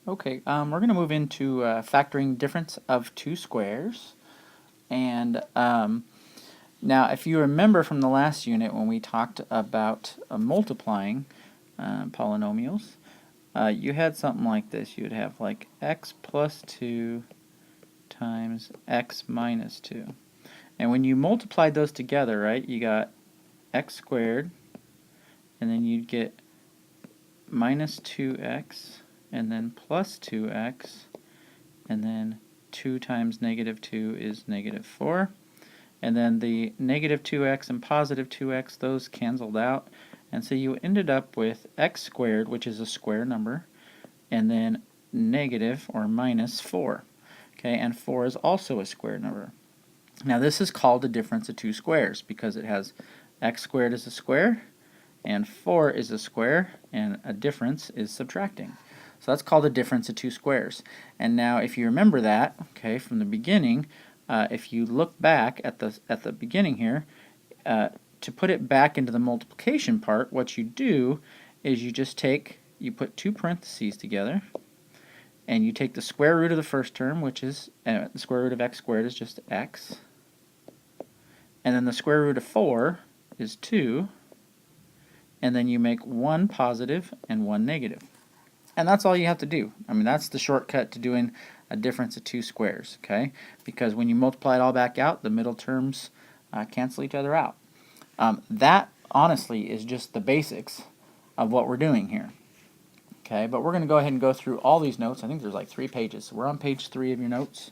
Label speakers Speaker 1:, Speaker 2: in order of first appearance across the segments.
Speaker 1: Okay, we're going to move into factoring difference of two squares. And now, if you remember from the last unit when we talked about multiplying polynomials, you had something like this. You would have like x plus 2 times x minus 2. And when you multiplied those together, right, you got x squared, and then you'd get minus 2x, and then plus 2x, and then 2 times negative 2 is negative 4. And then the negative 2x and positive 2x, those canceled out. And so you ended up with x squared, which is a square number, and then negative or minus 4. Okay, and 4 is also a square number. Now this is called the difference of two squares because it has x squared is a square and 4 is a square, and a difference is subtracting. So that's called the difference of two squares. And now if you remember that, okay, from the beginning, if you look back at the beginning here, to put it back into the multiplication part, what you do is you put two parentheses together, and you take the square root of the first term, which is the square root of x squared is just x, and then the square root of 4 is 2, and then you make one positive and one negative. And that's all you have to do. I mean, that's the shortcut to doing a difference of two squares, okay? Because when you multiply it all back out, the middle terms cancel each other out. That, honestly, is just the basics of what we're doing here. Okay, but we're going to go ahead and go through all these notes. I think there's like 3 pages. So we're on page 3 of your notes.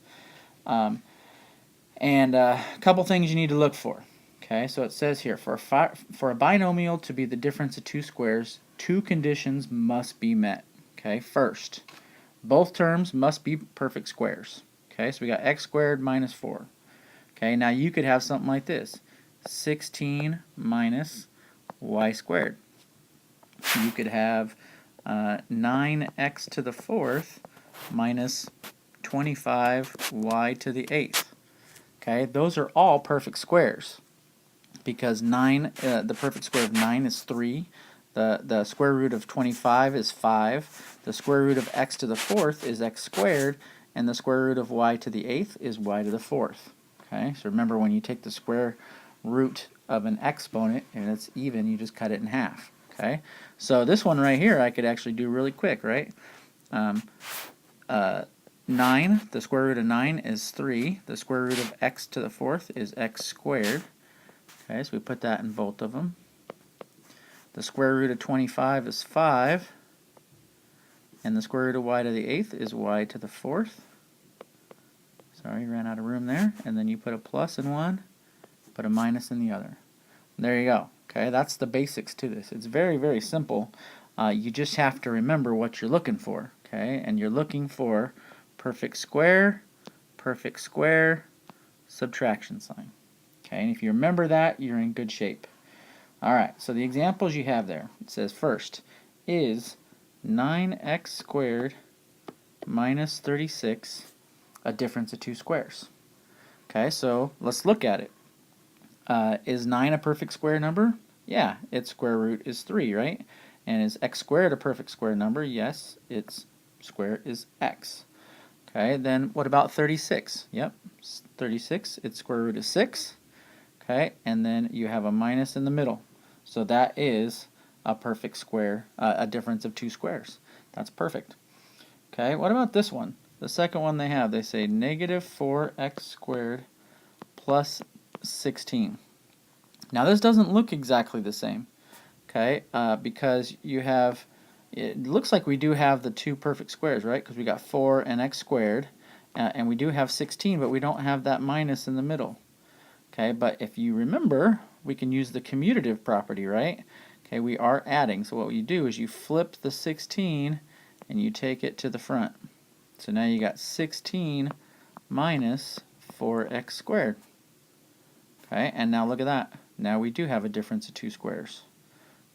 Speaker 1: And a couple things you need to look for. Okay, so it says here, for a binomial to be the difference of two squares, two conditions must be met. Okay, first, both terms must be perfect squares. Okay, so we got x squared minus 4. Okay, now you could have something like this, 16 minus y squared. You could have 9x to the 4th minus 25y to the 8th. Okay, those are all perfect squares because the perfect square of 9 is 3. The square root of 25 is 5. The square root of x to the 4th is x squared, and the square root of y to the 8th is y to the 4th. Okay, so remember when you take the square root of an exponent and it's even, you just cut it in half. Okay, so this one right here I could actually do really quick, right? 9, the square root of 9 is 3. The square root of x to the 4th is x squared. Okay, so we put that in both of them. The square root of 25 is 5. And the square root of y to the 8th is y to the 4th. Sorry, ran out of room there. And then you put a plus in one, put a minus in the other. There you go. Okay, that's the basics to this. It's very, very simple. You just have to remember what you're looking for. Okay, and you're looking for perfect square, subtraction sign. Okay, and if you remember that, you're in good shape. Alright, so the examples you have there, it says first, is 9x squared minus 36 a difference of two squares? Okay, so let's look at it. Is 9 a perfect square number? Yeah, its square root is 3, right? And is x squared a perfect square number? Yes, its square is x. Okay, then what about 36? Yep, 36, its square root is 6. Okay, and then you have a minus in the middle. So that is a perfect square, a difference of two squares. That's perfect. Okay, what about this one? The second one they say negative 4x squared plus 16. Now this doesn't look exactly the same, okay, because you have, it looks like we do have the two perfect squares, right, because we got 4 and x squared, and we do have 16, but we don't have that minus in the middle. Okay, but if you remember, we can use the commutative property, right? Okay, we are adding, so what you do is you flip the 16 and you take it to the front. So now you got 16 minus 4x squared. Okay, and now look at that. Now we do have a difference of two squares.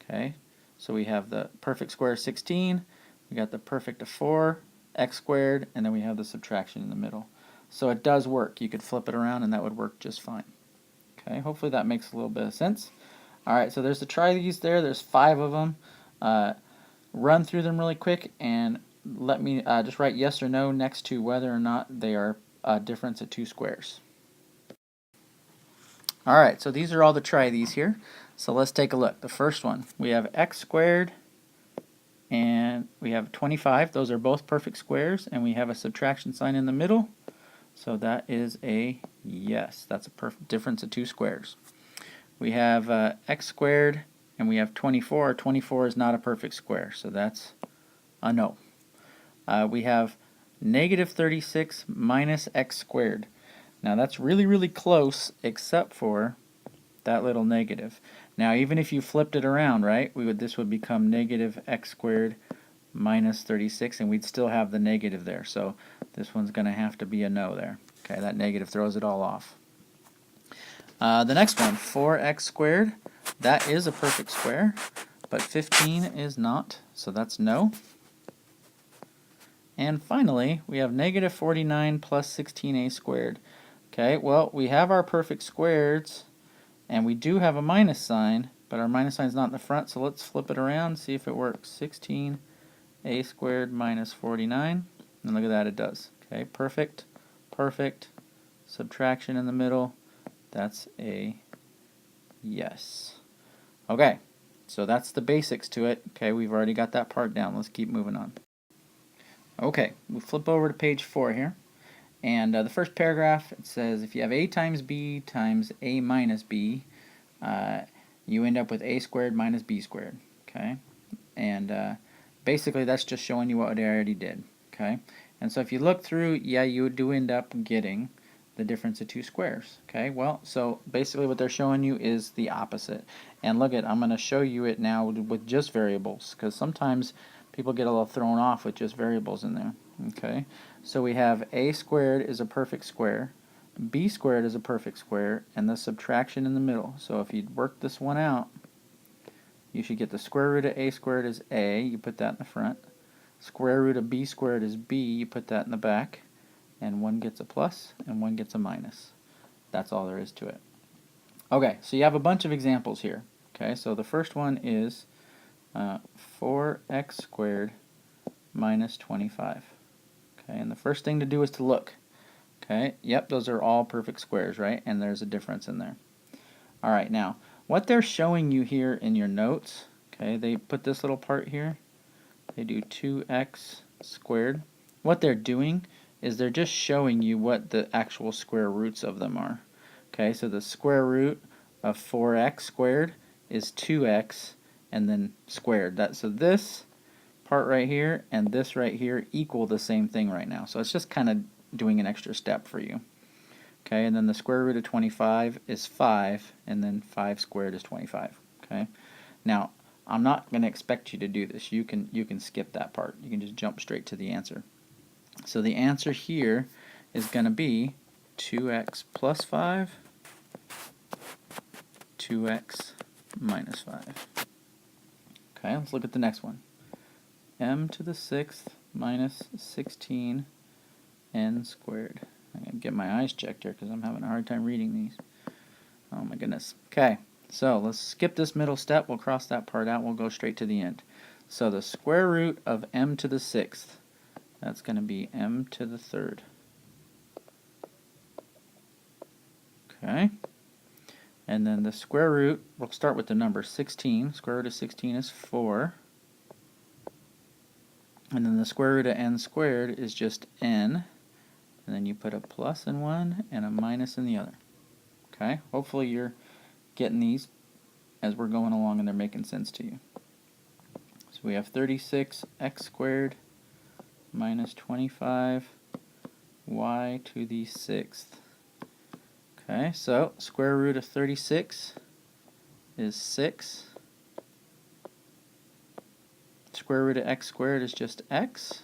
Speaker 1: Okay, so we have the perfect square of 16, we got the perfect of 4, x squared, and then we have the subtraction in the middle. So it does work. You could flip it around and that would work just fine. Okay, hopefully that makes a little bit of sense. Alright, so there's the try these there. There's 5 of them. Run through them really quick and let me just write yes or no next to whether or not they are a difference of two squares. Alright, so these are all the try these here. So let's take a look. The first one, we have x squared and we have 25. Those are both perfect squares, and we have a subtraction sign in the middle. So that is a yes. That's a perfect difference of two squares. We have x squared and we have 24. 24 is not a perfect square, so that's a no. We have negative 36 minus x squared. Now that's really, really close, except for that little negative. Now even if you flipped it around, right, this would become negative x squared minus 36, and we'd still have the negative there. So this one's going to have to be a no there. Okay, that negative throws it all off. The next one, 4x squared, that is a perfect square, but 15 is not, so that's no. And finally, we have negative 49 plus 16a squared. Okay, well, we have our perfect squares, and we do have a minus sign, but our minus sign is not in the front, so let's flip it around, see if it works. 16a squared minus 49, and look at that, it does. Okay, perfect, perfect, subtraction in the middle, that's a yes. Okay, so that's the basics to it. Okay, we've already got that part down. Let's keep moving on. Okay, we flip over to page 4 here. And the first paragraph, it says if you have a times b times a minus b, you end up with a squared minus b squared. Okay, and basically that's just showing you what I already did. Okay, and so if you look through, yeah, you do end up getting the difference of two squares. Okay, well, so basically what they're showing you is the opposite. And look at, I'm going to show you it now with just variables, because sometimes people get a little thrown off with just variables in there. Okay, so we have a squared is a perfect square, b squared is a perfect square, and the subtraction in the middle. So if you work this one out, you should get the square root of a squared is a, you put that in the front. Square root of b squared is b, you put that in the back. And one gets a plus and one gets a minus. That's all there is to it. Okay, so you have a bunch of examples here. Okay, so the first one is 4x squared minus 25. Okay, and the first thing to do is to look. Okay, yep, those are all perfect squares, right? And there's a difference in there. All right, now, what they're showing you here in your notes, okay, they put this little part here. They do 2x squared. What they're doing is they're just showing you what the actual square roots of them are. Okay, so the square root of 4x squared is 2x and then squared. So this part right here and this right here equal the same thing right now. So it's just kind of doing an extra step for you. Okay, and then the square root of 25 is 5, and then 5 squared is 25. Okay, now I'm not going to expect you to do this. You can skip that part. You can just jump straight to the answer. So the answer here is going to be 2x plus 5, 2x minus 5. Okay, let's look at the next one. M to the 6th minus 16 n squared. I'm going to get my eyes checked here because I'm having a hard time reading these. Oh my goodness. Okay, so let's skip this middle step. We'll cross that part out. We'll go straight to the end. So the square root of m to the 6th, that's going to be m to the 3rd. Okay. And then the square root, we'll start with the number 16. Square root of 16 is 4. And then the square root of n squared is just n. And then you put a plus in one and a minus in the other. Okay? Hopefully you're getting these as we're going along and they're making sense to you. So we have 36x squared minus 25y to the 6th. Okay, so square root of 36 is 6. Square root of x squared is just x.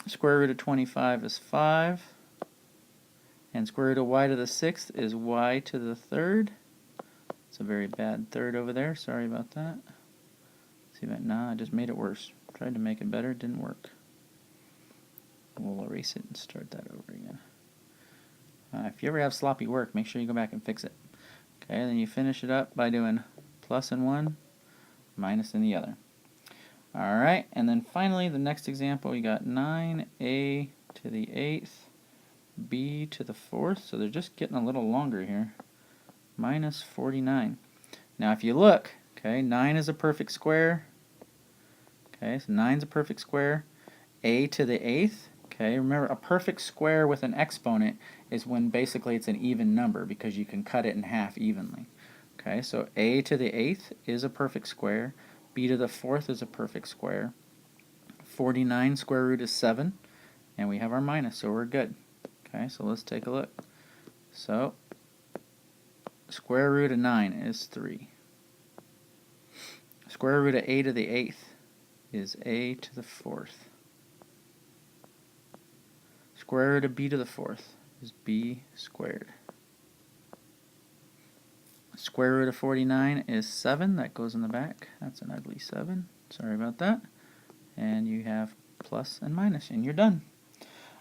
Speaker 1: Square root of 25 is 5. And square root of y to the 6th is y to the 3rd. It's a very bad third over there. Sorry about that. See that? Nah, I just made it worse. Tried to make it better. It didn't work. We'll erase it and start that over again. If you ever have sloppy work, make sure you go back and fix it. Okay, then you finish it up by doing plus in one, minus in the other. Alright, and then finally the next example, you got 9a to the 8th, b to the 4th, so they're just getting a little longer here, minus 49. Now if you look, okay, 9 is a perfect square, okay, so 9 is a perfect square, a to the 8th, okay, remember a perfect square with an exponent is when basically it's an even number because you can cut it in half evenly. Okay, so a to the 8th is a perfect square, b to the 4th is a perfect square, 49 square root is 7, and we have our minus, so we're good. Okay, so let's take a look. So, square root of 9 is 3. Square root of a to the 8th is a to the 4th. Square root of b to the 4th is b squared. Square root of 49 is 7. That goes in the back. That's an ugly 7. Sorry about that. And you have plus and minus, and you're done.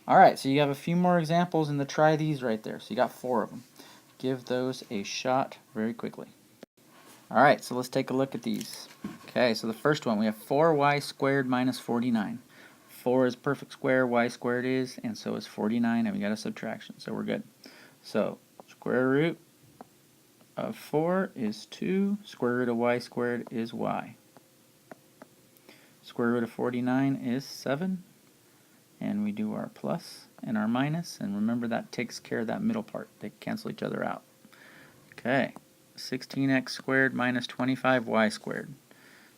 Speaker 1: Alright, so you have a few more examples in the try these right there. So you got 4 of them. Give those a shot very quickly. Alright, so let's take a look at these. Okay, so the first one, we have 4y squared minus 49. 4 is perfect square, y squared is, and so is 49, and we got a subtraction, so we're good. So, square root of 4 is 2, square root of y squared is y. Square root of 49 is 7, and we do our plus and our minus, and remember that takes care of that middle part. They cancel each other out. Okay, 16x squared minus 25y squared.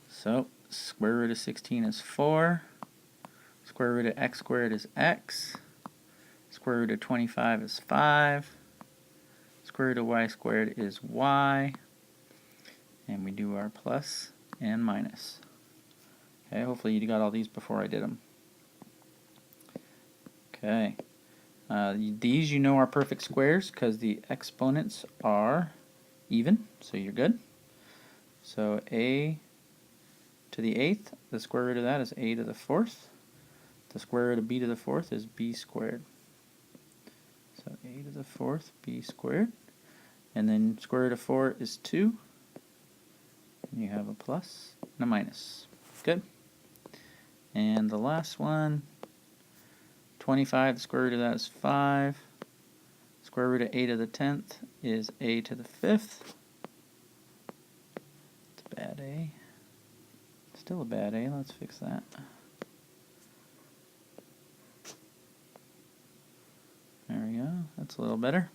Speaker 1: So, square root of 16 is 4, square root of x squared is x, square root of 25 is 5, square root of y squared is y, and we do our plus and minus. Okay, hopefully you got all these before I did them. Okay, these you know are perfect squares because the exponents are even, so you're good. So a to the 8th, the square root of that is a to the 4th. The square root of b to the 4th is b squared. So a to the 4th, b squared. And then square root of 4 is 2. And you have a plus and a minus. Good. And the last one, 25, the square root of that is 5. Square root of a to the 10th is a to the 5th. It's a bad a. Still a bad a. Let's fix that. There we go. That's a little better.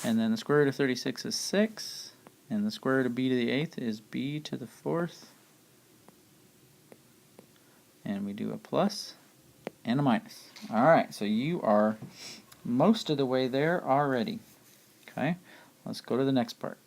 Speaker 1: And then the square root of 36 is 6. And the square root of b to the 8th is b to the 4th. And we do a plus and a minus. Alright, so you are most of the way there already. Okay, let's go to the next part.